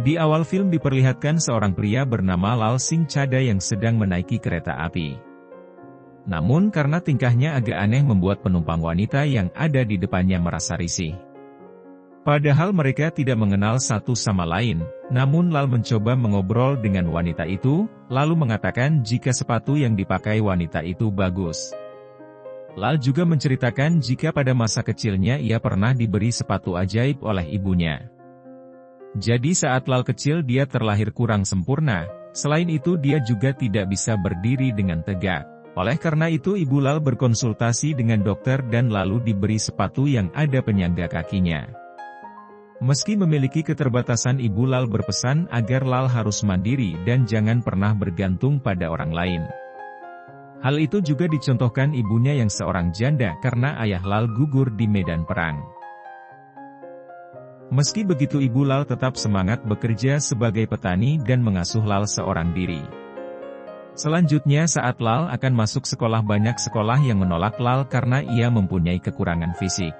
Di awal film diperlihatkan seorang pria bernama Lal Singh Chada yang sedang menaiki kereta api. Namun karena tingkahnya agak aneh membuat penumpang wanita yang ada di depannya merasa risih. Padahal mereka tidak mengenal satu sama lain, namun Lal mencoba mengobrol dengan wanita itu, lalu mengatakan jika sepatu yang dipakai wanita itu bagus. Lal juga menceritakan jika pada masa kecilnya ia pernah diberi sepatu ajaib oleh ibunya. Jadi saat Lal kecil dia terlahir kurang sempurna, selain itu dia juga tidak bisa berdiri dengan tegak. Oleh karena itu ibu Lal berkonsultasi dengan dokter dan lalu diberi sepatu yang ada penyangga kakinya. Meski memiliki keterbatasan, ibu Lal berpesan agar Lal harus mandiri dan jangan pernah bergantung pada orang lain. Hal itu juga dicontohkan ibunya yang seorang janda karena ayah Lal gugur di medan perang. Meski begitu ibu Lal tetap semangat bekerja sebagai petani dan mengasuh Lal seorang diri. Selanjutnya saat Lal akan masuk sekolah, banyak sekolah yang menolak Lal karena ia mempunyai kekurangan fisik.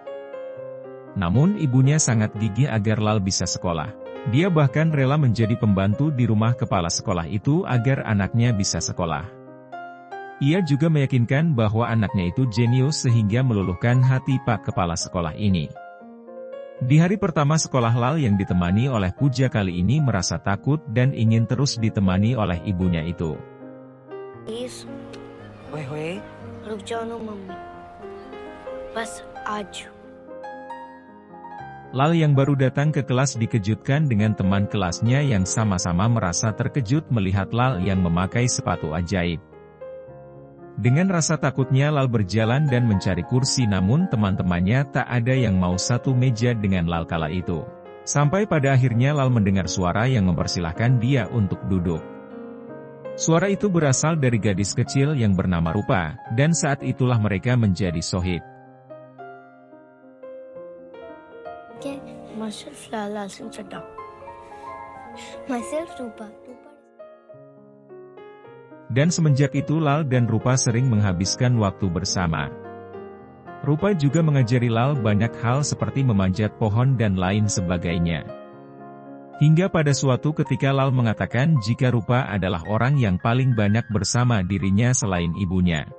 Namun ibunya sangat gigih agar Lal bisa sekolah. Dia bahkan rela menjadi pembantu di rumah kepala sekolah itu agar anaknya bisa sekolah. Ia juga meyakinkan bahwa anaknya itu jenius sehingga meluluhkan hati Pak Kepala Sekolah ini. Di hari pertama sekolah, Lal yang ditemani oleh Puja kali ini merasa takut dan ingin terus ditemani oleh ibunya itu. Weh, ruk जाओ ना मम्मी, बस आज. Lal yang baru datang ke kelas dikejutkan dengan teman kelasnya yang sama-sama merasa terkejut melihat Lal yang memakai sepatu ajaib. Dengan rasa takutnya Lal berjalan dan mencari kursi, namun teman-temannya tak ada yang mau satu meja dengan Lal kala itu. Sampai pada akhirnya Lal mendengar suara yang mempersilahkan dia untuk duduk. Suara itu berasal dari gadis kecil yang bernama Rupa, dan saat itulah mereka menjadi sohib. Dan semenjak itu Lal dan Rupa sering menghabiskan waktu bersama. Rupa juga mengajari Lal banyak hal seperti memanjat pohon dan lain sebagainya. Hingga pada suatu ketika Lal mengatakan jika Rupa adalah orang yang paling banyak bersama dirinya selain ibunya.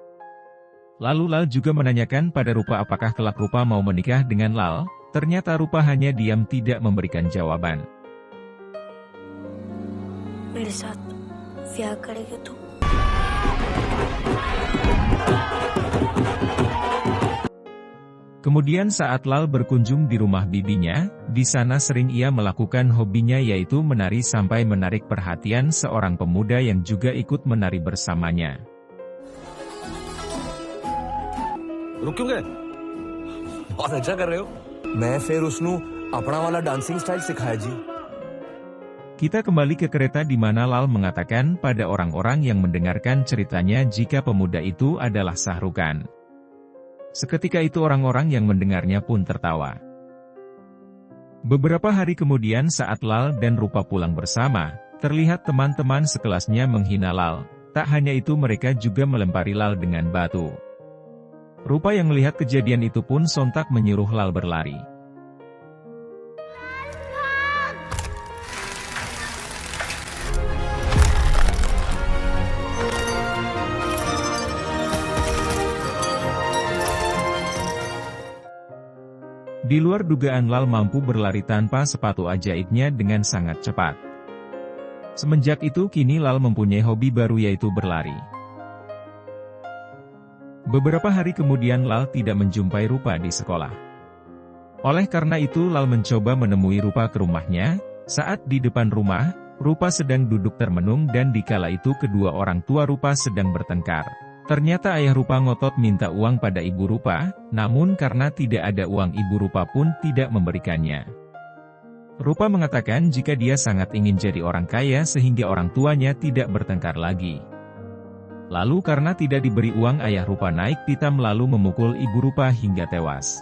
Lalu Lal juga menanyakan pada Rupa apakah kelak Rupa mau menikah dengan Lal. Ternyata Rupa hanya diam tidak memberikan jawaban. Kemudian saat Lal berkunjung di rumah bibinya, di sana sering ia melakukan hobinya yaitu menari sampai menarik perhatian seorang pemuda yang juga ikut menari bersamanya. रुक क्यों गए? बहुत अच्छा कर रहे हो। मैं फिर उसनु अपना वाला डांसिंग स्टाइल सिखाया जी। Kita kembali ke kereta di mana Lal mengatakan pada orang-orang yang mendengarkan ceritanya jika pemuda itu adalah Shahrukan. Seketika itu orang-orang yang mendengarnya pun tertawa. Beberapa hari kemudian saat Lal dan Rupa pulang bersama, terlihat teman-teman sekelasnya menghina Lal. Tak hanya itu mereka juga melempari Lal dengan batu. Rupa yang melihat kejadian itu pun sontak menyuruh Lal berlari. Di luar dugaan Lal mampu berlari tanpa sepatu ajaibnya dengan sangat cepat. Semenjak itu kini Lal mempunyai hobi baru yaitu berlari. Beberapa hari kemudian Lal tidak menjumpai Rupa di sekolah. Oleh karena itu Lal mencoba menemui Rupa ke rumahnya. Saat di depan rumah, Rupa sedang duduk termenung dan dikala itu kedua orang tua Rupa sedang bertengkar. Ternyata ayah Rupa ngotot minta uang pada ibu Rupa, namun karena tidak ada uang ibu Rupa pun tidak memberikannya. Rupa mengatakan jika dia sangat ingin jadi orang kaya sehingga orang tuanya tidak bertengkar lagi. Lalu karena tidak diberi uang ayah Rupa naik pitam lalu memukul ibu Rupa hingga tewas.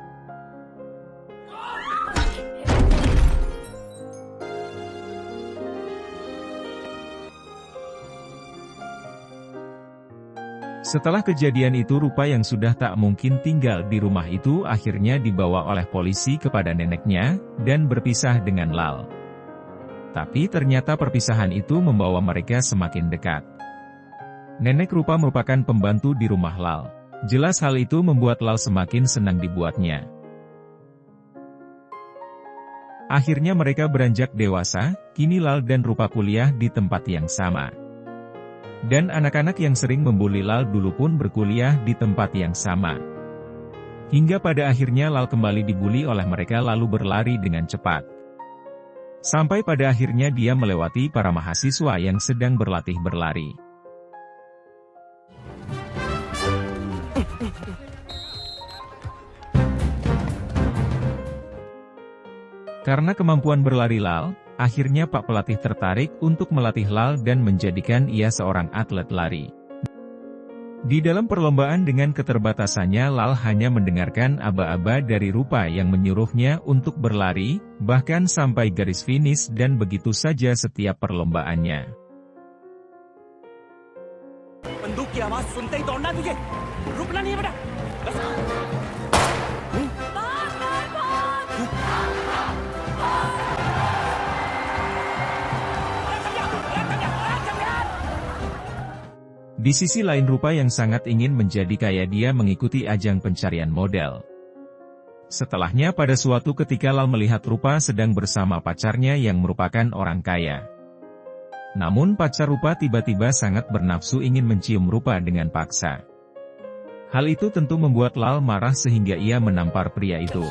Setelah kejadian itu Rupa yang sudah tak mungkin tinggal di rumah itu akhirnya dibawa oleh polisi kepada neneknya, dan berpisah dengan Lal. Tapi ternyata perpisahan itu membawa mereka semakin dekat. Nenek Rupa merupakan pembantu di rumah Lal. Jelas hal itu membuat Lal semakin senang dibuatnya. Akhirnya mereka beranjak dewasa, kini Lal dan Rupa kuliah di tempat yang sama. Dan anak-anak yang sering membuli Lal dulu pun berkuliah di tempat yang sama. Hingga pada akhirnya Lal kembali dibuli oleh mereka lalu berlari dengan cepat. Sampai pada akhirnya dia melewati para mahasiswa yang sedang berlatih berlari. Karena kemampuan berlari Lal, akhirnya Pak pelatih tertarik untuk melatih Lal dan menjadikan ia seorang atlet lari. Di dalam perlombaan dengan keterbatasannya Lal hanya mendengarkan aba-aba dari Rupa yang menyuruhnya untuk berlari, bahkan sampai garis finish dan begitu saja setiap perlombaannya. बंदूक की आवाज सुनते ही दौड़ना तुझे, रुकना नहीं है बेटा, बस। Di sisi lain Rupa yang sangat ingin menjadi kaya dia mengikuti ajang pencarian model. Setelahnya pada suatu ketika Lal melihat Rupa sedang bersama pacarnya yang merupakan orang kaya. Namun pacar Rupa tiba-tiba sangat bernafsu ingin mencium Rupa dengan paksa. Hal itu tentu membuat Lal marah sehingga ia menampar pria itu.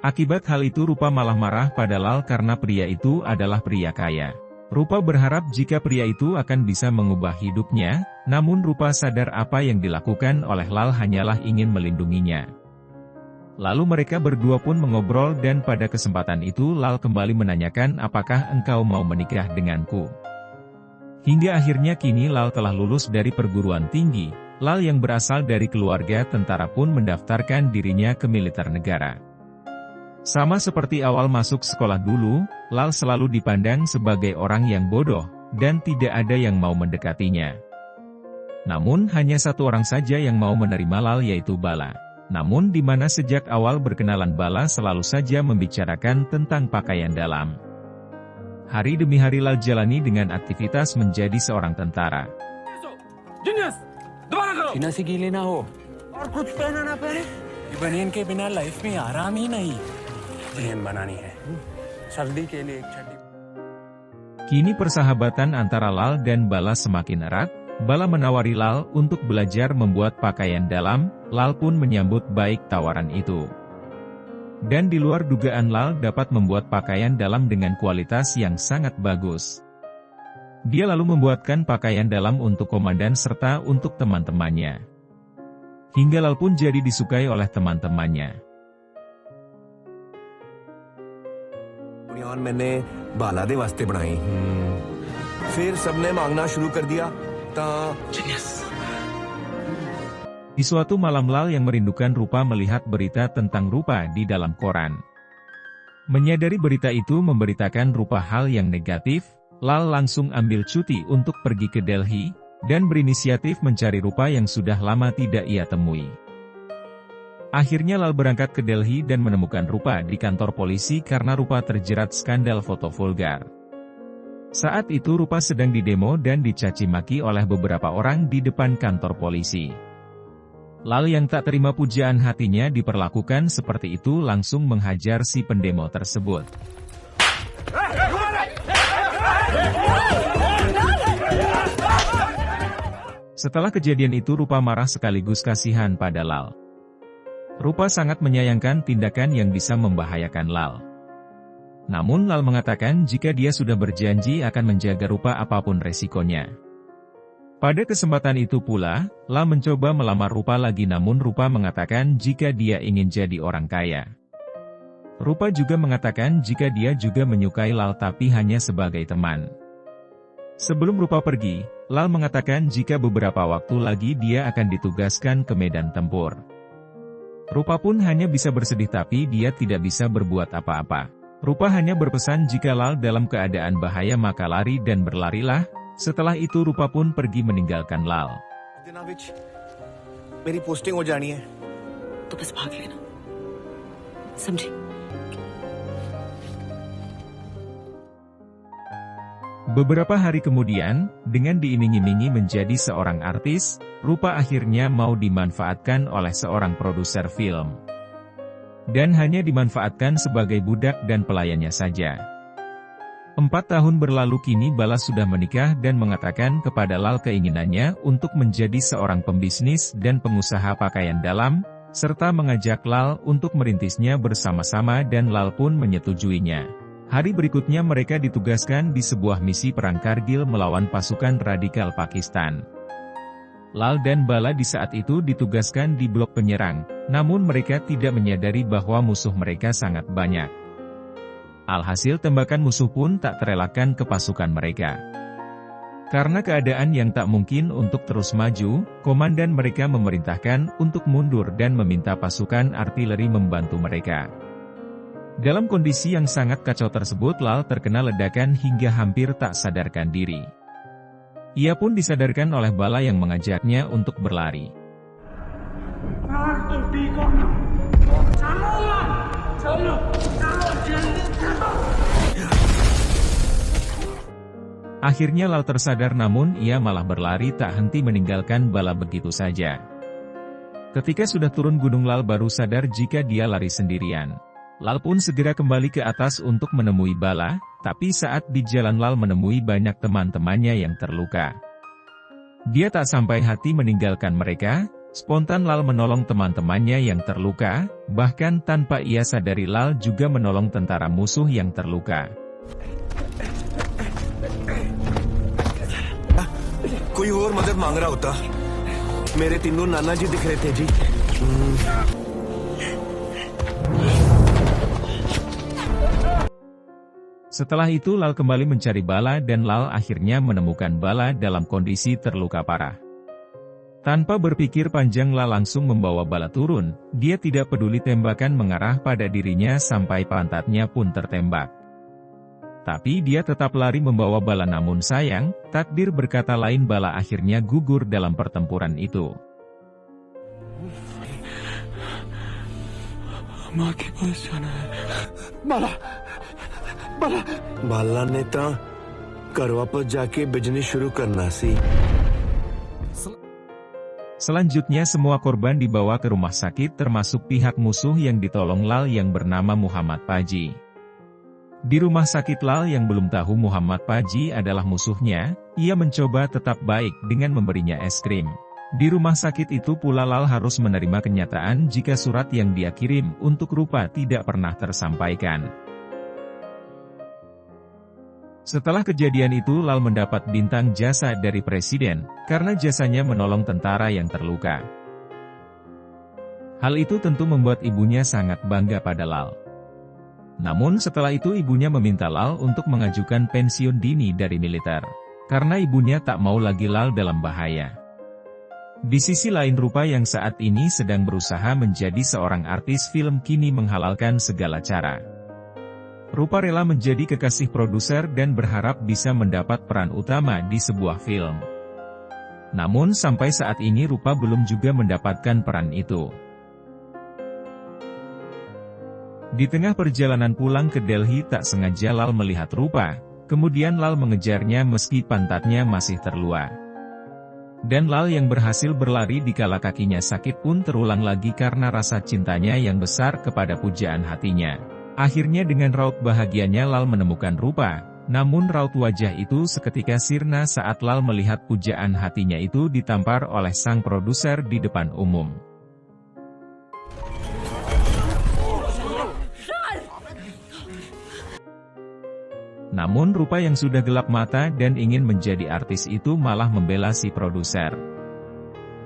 Akibat hal itu Rupa malah marah pada Lal karena pria itu adalah pria kaya. Rupa berharap jika pria itu akan bisa mengubah hidupnya, namun Rupa sadar apa yang dilakukan oleh Lal hanyalah ingin melindunginya. Lalu mereka berdua pun mengobrol dan pada kesempatan itu Lal kembali menanyakan apakah engkau mau menikah denganku. Hingga akhirnya kini Lal telah lulus dari perguruan tinggi, Lal yang berasal dari keluarga tentara pun mendaftarkan dirinya ke militer negara. Sama seperti awal masuk sekolah dulu, Lal selalu dipandang sebagai orang yang bodoh, dan tidak ada yang mau mendekatinya. Namun hanya satu orang saja yang mau menerima Lal yaitu Bala. Namun di mana sejak awal berkenalan Bala selalu saja membicarakan tentang pakaian dalam. Hari demi hari Lal jalani dengan aktivitas menjadi seorang tentara. बिना से गीले ना हो और कुछ पहना ना पहने, बनियन के बिना लाइफ में आराम ही नहीं। बनियन बनानी है सर्दी के लिए एक चड्डी। Kini persahabatan antara Lal dan Bala semakin erat. Bala menawari Lal untuk belajar membuat pakaian dalam, Lal pun menyambut baik tawaran itu. Dan di luar dugaan Lal dapat membuat pakaian dalam dengan kualitas yang sangat bagus. Dia lalu membuatkan pakaian dalam untuk komandan serta untuk teman-temannya. Hingga Lal pun jadi disukai oleh teman-temannya. बुनियान मैंने बाला दे वास्ते बनाई। फिर सबने मांगना शुरू कर दिया ता Di suatu malam Lal yang merindukan Rupa melihat berita tentang Rupa di dalam koran. Menyadari berita itu memberitakan Rupa hal yang negatif, Lal langsung ambil cuti untuk pergi ke Delhi, dan berinisiatif mencari Rupa yang sudah lama tidak ia temui. Akhirnya Lal berangkat ke Delhi dan menemukan Rupa di kantor polisi karena Rupa terjerat skandal foto vulgar. Saat itu Rupa sedang didemo dan dicaci maki oleh beberapa orang di depan kantor polisi. Lal yang tak terima pujaan hatinya diperlakukan seperti itu langsung menghajar si pendemo tersebut. Setelah kejadian itu Rupa marah sekaligus kasihan pada Lal. Rupa sangat menyayangkan tindakan yang bisa membahayakan Lal. Namun Lal mengatakan jika dia sudah berjanji akan menjaga Rupa apapun resikonya. Pada kesempatan itu pula, Lal mencoba melamar Rupa lagi namun Rupa mengatakan jika dia ingin jadi orang kaya. Rupa juga mengatakan jika dia juga menyukai Lal tapi hanya sebagai teman. Sebelum Rupa pergi, Lal mengatakan jika beberapa waktu lagi dia akan ditugaskan ke medan tempur. Rupa pun hanya bisa bersedih tapi dia tidak bisa berbuat apa-apa. Rupa hanya berpesan jika Lal dalam keadaan bahaya maka lari dan berlarilah. Setelah itu Rupa pun pergi meninggalkan Lal. मेरी पोस्टिंग हो जानी है तो बस भाग लेना। समझी? Beberapa hari kemudian, dengan diiming-imingi menjadi seorang artis, Rupa akhirnya mau dimanfaatkan oleh seorang produser film. Dan hanya dimanfaatkan sebagai budak dan pelayannya saja. 4 tahun berlalu kini Bala sudah menikah dan mengatakan kepada Lal keinginannya untuk menjadi seorang pembisnis dan pengusaha pakaian dalam, serta mengajak Lal untuk merintisnya bersama-sama dan Lal pun menyetujuinya. Hari berikutnya mereka ditugaskan di sebuah misi perang Kargil melawan pasukan radikal Pakistan. Lal dan Bala di saat itu ditugaskan di blok penyerang, namun mereka tidak menyadari bahwa musuh mereka sangat banyak. Alhasil tembakan musuh pun tak terelakkan ke pasukan mereka. Karena keadaan yang tak mungkin untuk terus maju, komandan mereka memerintahkan untuk mundur dan meminta pasukan artileri membantu mereka. Dalam kondisi yang sangat kacau tersebut Lal terkena ledakan hingga hampir tak sadarkan diri. Ia pun disadarkan oleh Bala yang mengajaknya untuk berlari. Akhirnya Lal tersadar namun ia malah berlari tak henti meninggalkan Bala begitu saja. Ketika sudah turun gunung Lal baru sadar jika dia lari sendirian. Lal pun segera kembali ke atas untuk menemui Bala, tapi saat di jalan Lal menemui banyak teman-temannya yang terluka. Dia tak sampai hati meninggalkan mereka, spontan Lal menolong teman-temannya yang terluka, bahkan tanpa ia sadari Lal juga menolong tentara musuh yang terluka. कोई और मदद मांग रहा होता मेरे तीनों नाना जी दिख रहे थे जी Setelah itu Lal kembali mencari Bala dan Lal akhirnya menemukan Bala dalam kondisi terluka parah. Tanpa berpikir panjang Lal langsung membawa Bala turun, dia tidak peduli tembakan mengarah pada dirinya sampai pantatnya pun tertembak. Tapi dia tetap lari membawa Bala namun sayang, takdir berkata lain Bala akhirnya gugur dalam pertempuran itu. बाला ने तो घर वापस जाके बिजनेस शुरू करना सी. Selanjutnya semua korban dibawa ke rumah sakit termasuk pihak musuh yang ditolong Lal yang bernama Muhammad Paji. Di rumah sakit Lal yang belum tahu Muhammad Paji adalah musuhnya, ia mencoba tetap baik dengan memberinya es krim. Di rumah sakit itu pula Lal harus menerima kenyataan jika surat yang dia kirim untuk Rupa tidak pernah tersampaikan. Setelah kejadian itu Lal mendapat bintang jasa dari Presiden, karena jasanya menolong tentara yang terluka. Hal itu tentu membuat ibunya sangat bangga pada Lal. Namun setelah itu ibunya meminta Lal untuk mengajukan pensiun dini dari militer, karena ibunya tak mau lagi Lal dalam bahaya. Di sisi lain Rupa yang saat ini sedang berusaha menjadi seorang artis film kini menghalalkan segala cara. Rupa rela menjadi kekasih produser dan berharap bisa mendapat peran utama di sebuah film. Namun sampai saat ini Rupa belum juga mendapatkan peran itu. Di tengah perjalanan pulang ke Delhi tak sengaja Lal melihat Rupa, kemudian Lal mengejarnya meski pantatnya masih terluka. Dan Lal yang berhasil berlari dikala kakinya sakit pun terulang lagi karena rasa cintanya yang besar kepada pujaan hatinya. Akhirnya dengan raut bahagianya Lal menemukan Rupa, namun raut wajah itu seketika sirna saat Lal melihat pujaan hatinya itu ditampar oleh sang produser di depan umum. Namun Rupa yang sudah gelap mata dan ingin menjadi artis itu malah membela si produser.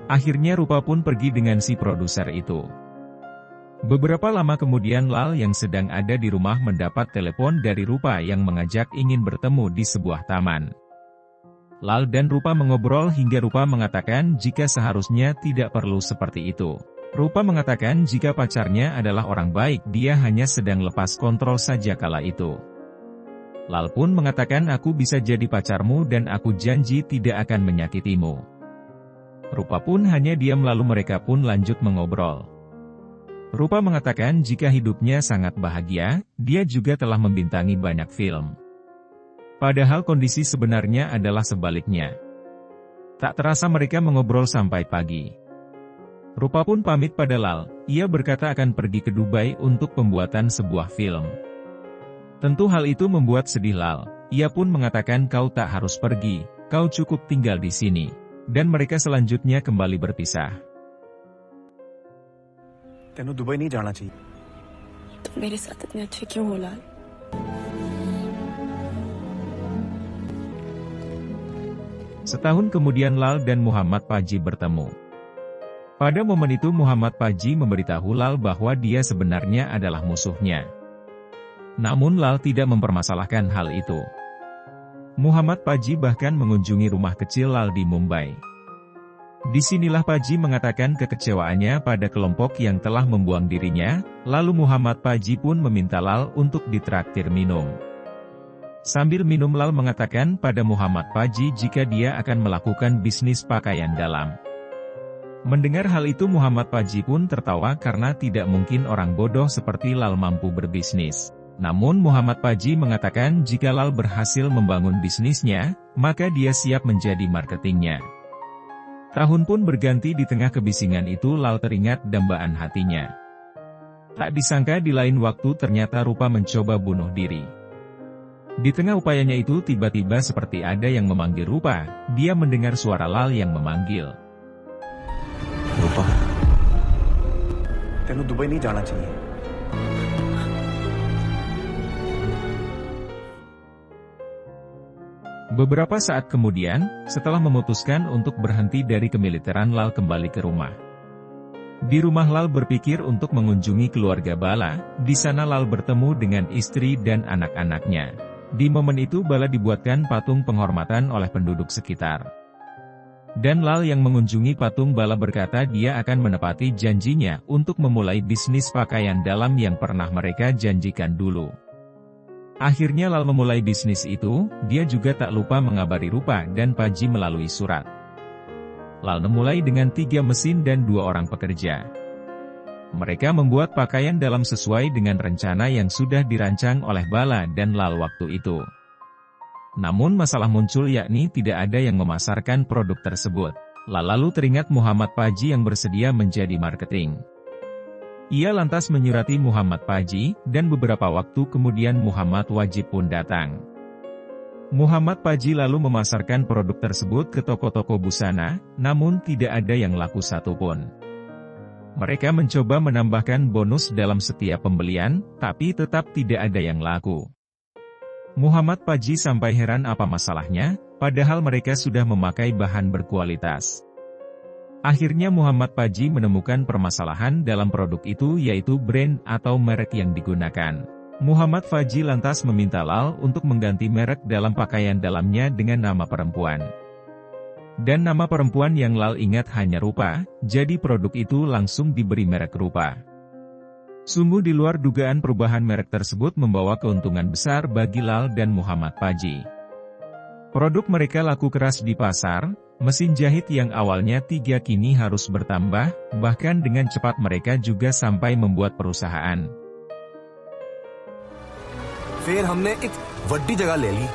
Akhirnya Rupa pun pergi dengan si produser itu. Beberapa lama kemudian Lal yang sedang ada di rumah mendapat telepon dari Rupa yang mengajak ingin bertemu di sebuah taman. Lal dan Rupa mengobrol hingga Rupa mengatakan jika seharusnya tidak perlu seperti itu. Rupa mengatakan jika pacarnya adalah orang baik dia hanya sedang lepas kontrol saja kala itu. Lal pun mengatakan aku bisa jadi pacarmu dan aku janji tidak akan menyakitimu. Rupa pun hanya diam lalu mereka pun lanjut mengobrol. Rupa mengatakan jika hidupnya sangat bahagia, dia juga telah membintangi banyak film. Padahal kondisi sebenarnya adalah sebaliknya. Tak terasa mereka mengobrol sampai pagi. Rupa pun pamit pada Lal, ia berkata akan pergi ke Dubai untuk pembuatan sebuah film. Tentu hal itu membuat sedih Lal, ia pun mengatakan kau tak harus pergi, kau cukup tinggal di sini. Dan mereka selanjutnya kembali berpisah. तेनू दुबई नहीं जाना चाहिए। तुम मेरे साथ इतने अच्छे क्यों हो लाल? Setahun kemudian Lal dan Muhammad Paji bertemu. Pada momen itu Muhammad Paji memberitahu Lal bahwa dia sebenarnya adalah musuhnya. Namun Lal tidak mempermasalahkan hal itu. Muhammad Paji bahkan mengunjungi rumah kecil Lal di Mumbai. Disinilah Paji mengatakan kekecewaannya pada kelompok yang telah membuang dirinya, lalu Muhammad Paji pun meminta Lal untuk ditraktir minum. Sambil minum Lal mengatakan pada Muhammad Paji jika dia akan melakukan bisnis pakaian dalam. Mendengar hal itu Muhammad Paji pun tertawa karena tidak mungkin orang bodoh seperti Lal mampu berbisnis. Namun Muhammad Paji mengatakan jika Lal berhasil membangun bisnisnya, maka dia siap menjadi marketingnya. Tahun pun berganti di tengah kebisingan itu Lal teringat dambaan hatinya. Tak disangka di lain waktu ternyata Rupa mencoba bunuh diri. Di tengah upayanya itu tiba-tiba seperti ada yang memanggil Rupa, dia mendengar suara Lal yang memanggil. रूपा, तेनू दुबई नहीं जाना चाहिए। Beberapa saat kemudian, setelah memutuskan untuk berhenti dari kemiliteran Lal kembali ke rumah. Di rumah Lal berpikir untuk mengunjungi keluarga Bala, di sana Lal bertemu dengan istri dan anak-anaknya. Di momen itu Bala dibuatkan patung penghormatan oleh penduduk sekitar. Dan Lal yang mengunjungi patung Bala berkata dia akan menepati janjinya untuk memulai bisnis pakaian dalam yang pernah mereka janjikan dulu. Akhirnya Lal memulai bisnis itu, dia juga tak lupa mengabari Rupa dan Paji melalui surat. Lal memulai dengan 3 mesin dan 2 orang pekerja. Mereka membuat pakaian dalam sesuai dengan rencana yang sudah dirancang oleh Bala dan Lal waktu itu. Namun masalah muncul yakni tidak ada yang memasarkan produk tersebut. Lal lalu teringat Muhammad Paji yang bersedia menjadi marketing. Ia lantas menyurati Muhammad Paji, dan beberapa waktu kemudian Muhammad Wajib pun datang. Muhammad Paji lalu memasarkan produk tersebut ke toko-toko busana, namun tidak ada yang laku satupun. Mereka mencoba menambahkan bonus dalam setiap pembelian, tapi tetap tidak ada yang laku. Muhammad Paji sampai heran apa masalahnya, padahal mereka sudah memakai bahan berkualitas. Akhirnya Muhammad Paji menemukan permasalahan dalam produk itu yaitu brand atau merek yang digunakan. Muhammad Paji lantas meminta Lal untuk mengganti merek dalam pakaian dalamnya dengan nama perempuan. Dan nama perempuan yang Lal ingat hanya Rupa, jadi produk itu langsung diberi merek Rupa. Sungguh di luar dugaan perubahan merek tersebut membawa keuntungan besar bagi Lal dan Muhammad Paji. Produk mereka laku keras di pasar. Mesin jahit yang awalnya 3 kini harus bertambah, bahkan dengan cepat mereka juga sampai membuat perusahaan. फिर हमने एक वड्डी जगह ले ली।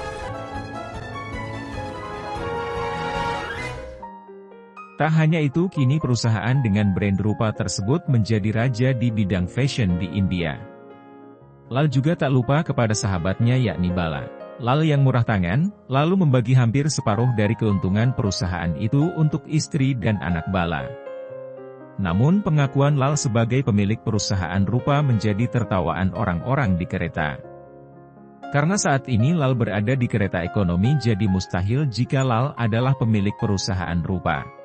Tak hanya itu kini perusahaan dengan brand Rupa tersebut menjadi raja di bidang fashion di India. Lal juga tak lupa kepada sahabatnya yakni Bala. Lal yang murah tangan, lalu membagi hampir separuh dari keuntungan perusahaan itu untuk istri dan anak Bala. Namun pengakuan Lal sebagai pemilik perusahaan Rupa menjadi tertawaan orang-orang di kereta. Karena saat ini Lal berada di kereta ekonomi jadi mustahil jika Lal adalah pemilik perusahaan Rupa.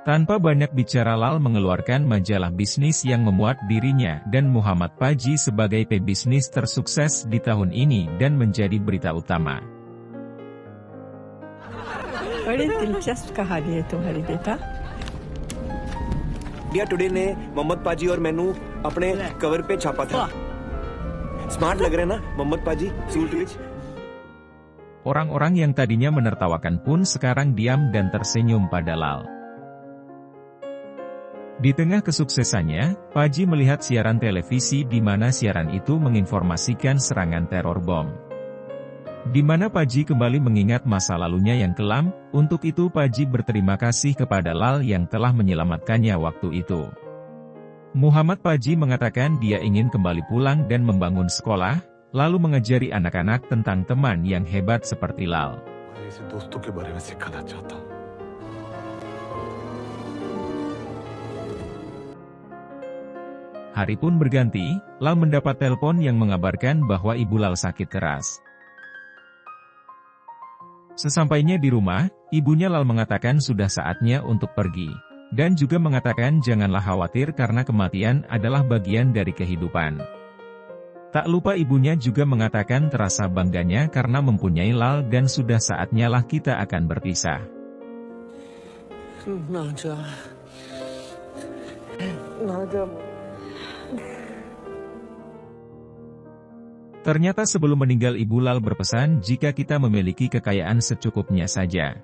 Tanpa banyak bicara Lal mengeluarkan majalah bisnis yang memuat dirinya dan Muhammad Paji sebagai pebisnis tersukses di tahun ini dan menjadi berita utama. बड़ी दिलचस्प कहानी है तुम्हारी बेटा। India today ने मोहम्मद पाजी और मैनू अपने कवर पे छापा था। स्मार्ट लग रहे हैं ना मोहम्मद पाजी सूट विच। Orang-orang yang tadinya menertawakan pun sekarang diam dan tersenyum pada Lal. Di tengah kesuksesannya, Paji melihat siaran televisi di mana siaran itu menginformasikan serangan teror bom. Di mana Paji kembali mengingat masa lalunya yang kelam, untuk itu Paji berterima kasih kepada Lal yang telah menyelamatkannya waktu itu. Muhammad Paji mengatakan dia ingin kembali pulang dan membangun sekolah, lalu mengajari anak-anak tentang teman yang hebat seperti Lal. Hari pun berganti, Lal mendapat telepon yang mengabarkan bahwa ibu Lal sakit keras. Sesampainya di rumah, ibunya Lal mengatakan sudah saatnya untuk pergi. Dan juga mengatakan janganlah khawatir karena kematian adalah bagian dari kehidupan. Tak lupa ibunya juga mengatakan terasa bangganya karena mempunyai Lal dan sudah saatnya lah kita akan berpisah. Ternyata sebelum meninggal ibu Lal berpesan jika kita memiliki kekayaan secukupnya saja.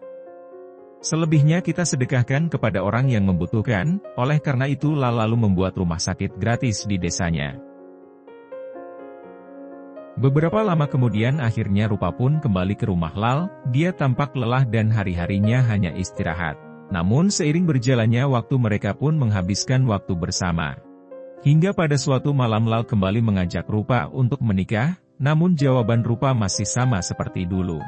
Selebihnya kita sedekahkan kepada orang yang membutuhkan, oleh karena itu Lal lalu membuat rumah sakit gratis di desanya. Beberapa lama kemudian akhirnya Rupa pun kembali ke rumah Lal, dia tampak lelah dan hari-harinya hanya istirahat. Namun seiring berjalannya waktu mereka pun menghabiskan waktu bersama. Hingga pada suatu malam Lal kembali mengajak Rupa untuk menikah, namun jawaban Rupa masih sama seperti dulu.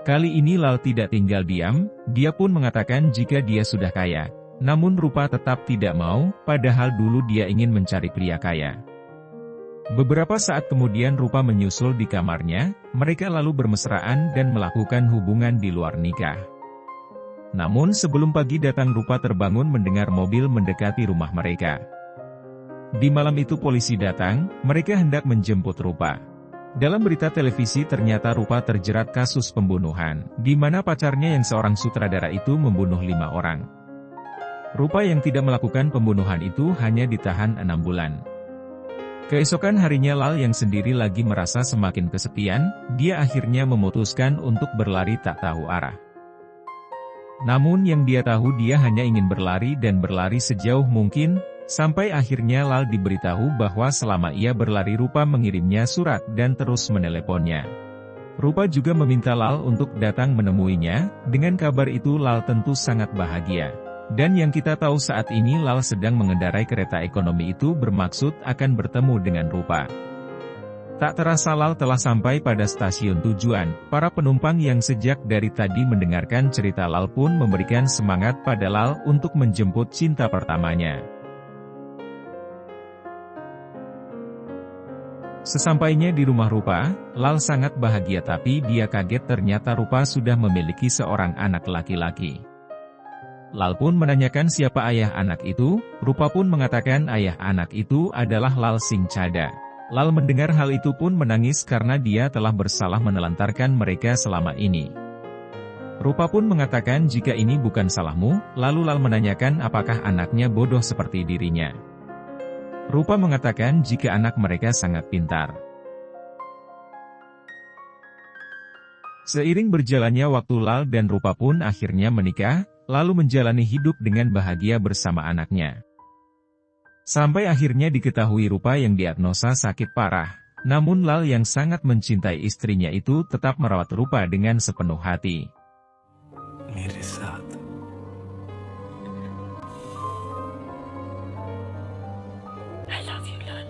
Kali ini Lal tidak tinggal diam, dia pun mengatakan jika dia sudah kaya. Namun Rupa tetap tidak mau, padahal dulu dia ingin mencari pria kaya. Beberapa saat kemudian Rupa menyusul di kamarnya, mereka lalu bermesraan dan melakukan hubungan di luar nikah. Namun sebelum pagi datang Rupa terbangun mendengar mobil mendekati rumah mereka. Di malam itu polisi datang, mereka hendak menjemput Rupa. Dalam berita televisi ternyata Rupa terjerat kasus pembunuhan, di mana pacarnya yang seorang sutradara itu membunuh 5 orang. Rupa yang tidak melakukan pembunuhan itu hanya ditahan 6 bulan. Keesokan harinya Lal yang sendiri lagi merasa semakin kesepian, dia akhirnya memutuskan untuk berlari tak tahu arah. Namun yang dia tahu dia hanya ingin berlari dan berlari sejauh mungkin, sampai akhirnya Lal diberitahu bahwa selama ia berlari Rupa mengirimnya surat dan terus meneleponnya. Rupa juga meminta Lal untuk datang menemuinya, dengan kabar itu Lal tentu sangat bahagia. Dan yang kita tahu saat ini Lal sedang mengendarai kereta ekonomi itu bermaksud akan bertemu dengan Rupa. Tak terasa Lal telah sampai pada stasiun tujuan, para penumpang yang sejak dari tadi mendengarkan cerita Lal pun memberikan semangat pada Lal untuk menjemput cinta pertamanya. Sesampainya di rumah Rupa, Lal sangat bahagia tapi dia kaget ternyata Rupa sudah memiliki seorang anak laki-laki. Lal pun menanyakan siapa ayah anak itu, Rupa pun mengatakan ayah anak itu adalah Lal Singh Chadha. Lal mendengar hal itu pun menangis karena dia telah bersalah menelantarkan mereka selama ini. Rupa pun mengatakan jika ini bukan salahmu, lalu Lal menanyakan apakah anaknya bodoh seperti dirinya. Rupa mengatakan jika anak mereka sangat pintar. Seiring berjalannya waktu Lal dan Rupa pun akhirnya menikah, lalu menjalani hidup dengan bahagia bersama anaknya. Sampai akhirnya diketahui Rupa yang diagnosa sakit parah, namun Lal yang sangat mencintai istrinya itu tetap merawat Rupa dengan sepenuh hati. I love you, Lal.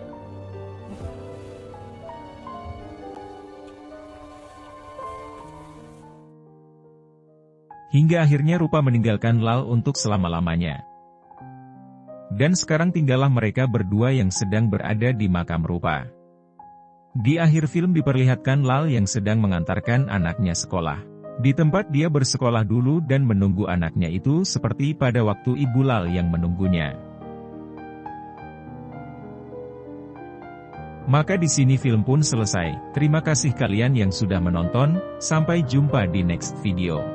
Hingga akhirnya Rupa meninggalkan Lal untuk selama-lamanya. Dan sekarang tinggallah mereka berdua yang sedang berada di makam Rupa. Di akhir film diperlihatkan Lal yang sedang mengantarkan anaknya sekolah. Di tempat dia bersekolah dulu dan menunggu anaknya itu seperti pada waktu ibu Lal yang menunggunya. Maka di sini film pun selesai. Terima kasih kalian yang sudah menonton, sampai jumpa di next video.